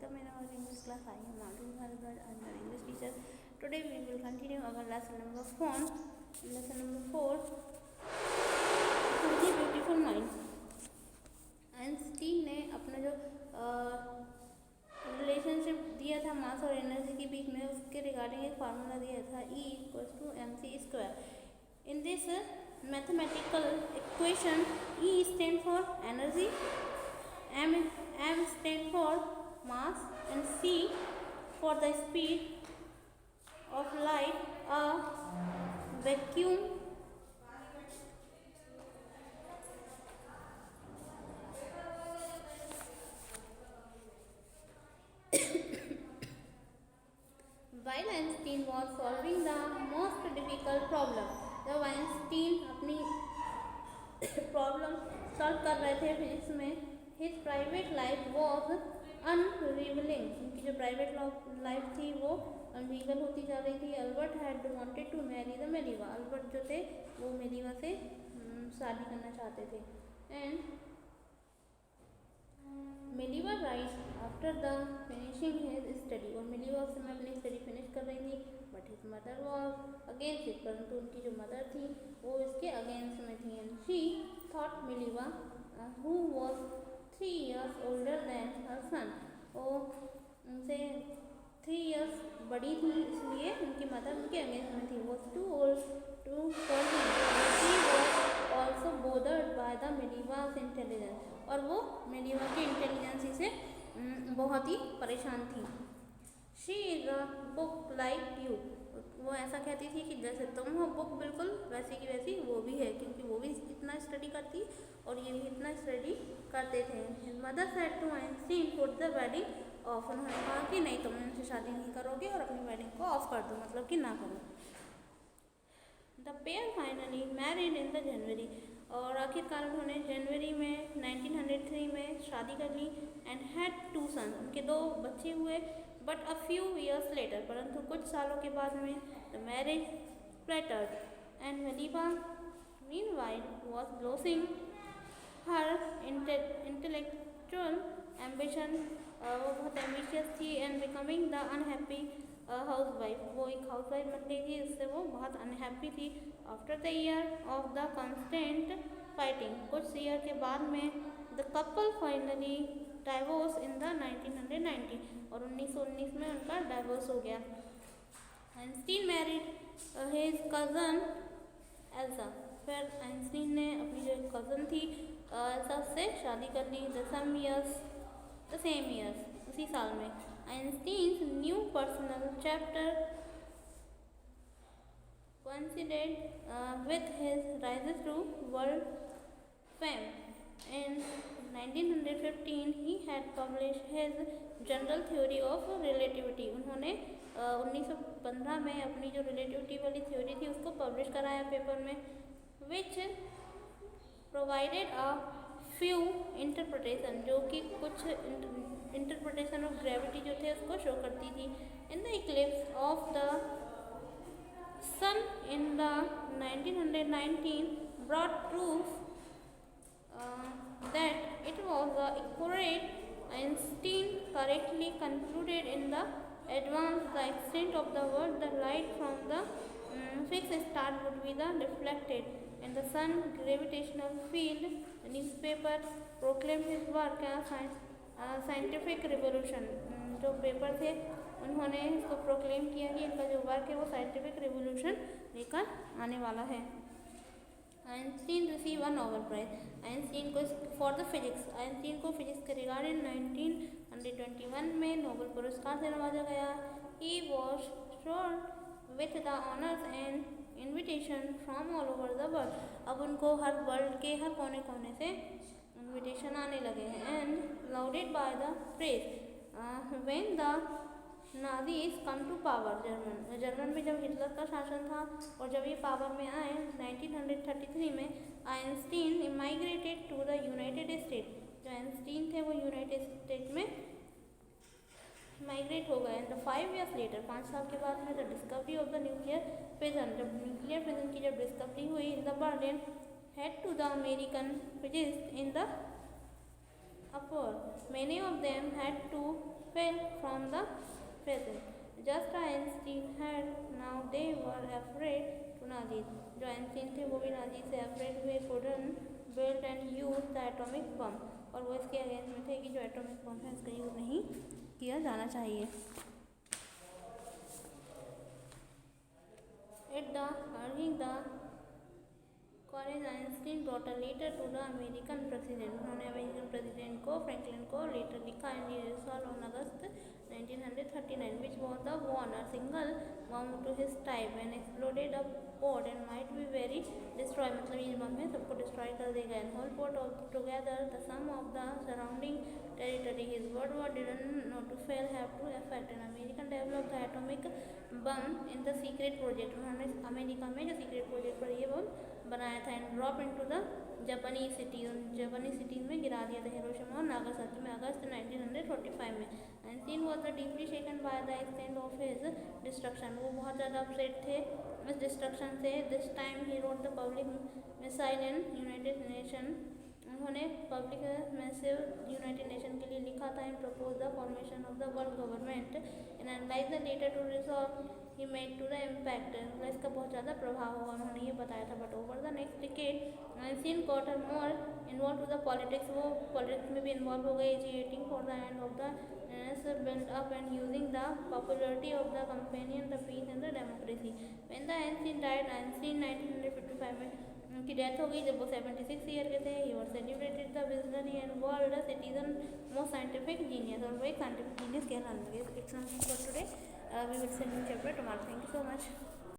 welcome in our English class. I am Madhu Bharadwaj, I am your English teacher. Today we will continue our lesson number 4. Lesson number 4, The Beautiful Mind. Einstein ने अपना जो relationship दिया था मास और energy के बीच में, उसके regarding एक फार्मूला दिया था, E=mc². In this mathematical equation, E stands for energy, m stands for mass, and c for the speed of light. A vacuum while Einstein was solving the most difficult problem. जब Einstein अपनी problem solve कर रहे थे physics में, his private life was अनरिवीलिंग. उनकी जो private life थी वो अनरिवील होती जा रही थी. Albert had wanted to marry the Mileva. Albert जो थे वो मेलिवा से शादी करना चाहते थे. And Mileva right after the finishing his study. और मेलिवा उस समय अपनी स्टडी फिनिश कर रही थी. But his mother was against it. परंतु उनकी जो मदर थी वो इसके अगेंस्ट में थी. And she thought Mileva who was 3 years older than her son. वो उनसे 3 years बड़ी थी, इसलिए उनकी मदर उनके अगेंस्ट में थी. Was too old to for him. She was also bothered by the Mileva's intelligence. और वो मेलिवा के इंटेलिजेंसी से बहुत ही परेशान थी. She is a book like you. वो ऐसा कहती थी कि जैसे तुम हो बुक, बिल्कुल वैसी की वैसी वो भी है, क्योंकि वो भी इतना स्टडी करती और ये भी इतना स्टडी करते थे. Mother said to Einstein put the wedding off. उन्होंने कहा कि नहीं, तुम उनसे शादी नहीं करोगे और अपनी वेडिंग को ऑफ कर दो, मतलब कि ना करो. The pair finally married in the January. और आखिरकार उन्होंने जनवरी में 1903 में शादी कर ली. And had 2 sons. उनके 2 बच्चे हुए. But a few years later. परंतु कुछ सालों के बाद में the marriage splintered. And Mileva meanwhile was losing her intellectual ambition. वो बहुत एम्बिशियस थी. And becoming the unhappy housewife. वो एक हाउसवाइफ बन गई थी, इससे वो बहुत अनहैप्पी थी. After the year of the constant fighting. कुछ ईयर के बाद में the couple finally divorce in the 1990. और 1919 में उनका डाइवोर्स हो गया. Einstein married his cousin Elsa. फिर आइंस्टीन ने अपनी जो कज़न थी एल्सा से शादी कर ली. द सेम ईयर्स उसी साल में Einstein's new personal chapter coincided with his rise to world fame. In 1915 he had published his general theory of relativity. उन्होंने 1915 में अपनी जो रिलेटिविटी वाली थ्योरी थी उसको पब्लिश कराया पेपर में, which provided a few interpretation, जो कि कुछ इंटरप्रिटेशन ऑफ ग्रेविटी जो थे उसको शो करती थी. In the eclipse of the sun in the 1919 brought proof that it was accurate. Einstein correctly concluded in the advance the extent of the world the light from the fixed star would be the reflected and the sun gravitational field. The newspaper proclaimed his work as scientific revolution. जो paper थे उन्होंने इसको proclaim किया कि इनका जो work है वो साइंटिफिक रिवोल्यूशन लेकर आने वाला है. Einstein receive a Nobel prize. Einstein को फॉर द फिजिक्स. आइंस्टीन को फिजिक्स के रिगार्डिंग 1921 में नोबेल पुरस्कार से नवाजा गया. He was showered with the honours and invitation from all over the world. अब उनको हर वर्ल्ड के हर कोने कोने से इन्विटेशन आने लगे हैं. And lauded by the press. When the Nazis come to power. German में जब हिटलर का शासन था और जब ये पावर में आए 1933 में, Einstein emigrated to the United State. जो आइंस्टीन थे वो यूनाइटेड स्टेट में माइग्रेट हो गए. एंड 5 years लेटर, 5 साल के बाद में the discovery of the nuclear fission. जब न्यूक्लियर फिजन की जब डिस्कवरी हुई in the Berlin head to the American physicist in the upward. Many of them had to fell from the present. Just as Einstein had, now they were afraid to Nazis. जो Einstein थे वो भी Nazi से afraid हुए, couldn't build and use the atomic bomb, और वो इसके against में थे कि जो एटॉमिक बम है इसका यूज़ नहीं किया जाना चाहिए. At the urging the college Einstein brought a letter to the American president. उन्होंने अमेरिकन प्रेसिडेंट को फ्रैंकलिन को लेटर लिखा in Universal on August 1939, which was the one a single bomb to his type and exploded a port and might be very destroy. मतलब ये बम है सबको destroy कर देगा. And whole port of together the sum of the surrounding territory. His word didn't not to fail have to affect. And American developed the atomic bomb in the secret project. उन्होंने America में जो secret project पर ये बम बनाया था. And drop into the Japanese cities में गिरा दिया था, हिरोशिमा और नागासाकी में, अगस्त 1945 में. Einstein was the deeply shaken by the extent of his destruction. वो बहुत ज़्यादा अपसेट थे इस डिस्ट्रक्शन से. This time he wrote the public missile in United Nation. उन्होंने पब्लिक मैसिव यूनाइटेड नेशन के लिए लिखा था. And propose the formation of the world government and analyse the data to resolve he made to the impact. मतलब इसका बहुत ज़्यादा प्रभाव होगा उन्होंने ये बताया था. But over the next decade Einstein got more involve to the politics. वो पॉलिटिक्स में भी इन्वॉल्व हो गए. Agitating for the end of the build up and using the popularity of the companion the peace and the democracy. When the Einstein died, Einstein 1955 में उनकी death हो गई जब वो 76 ईयर के थे. He was celebrated the visionary and world citizen most scientific genius. और वो एक साइंटिफिक जीनियस कहलाने लगे. It's for today. We will send you chapter tomorrow. Thank you so much.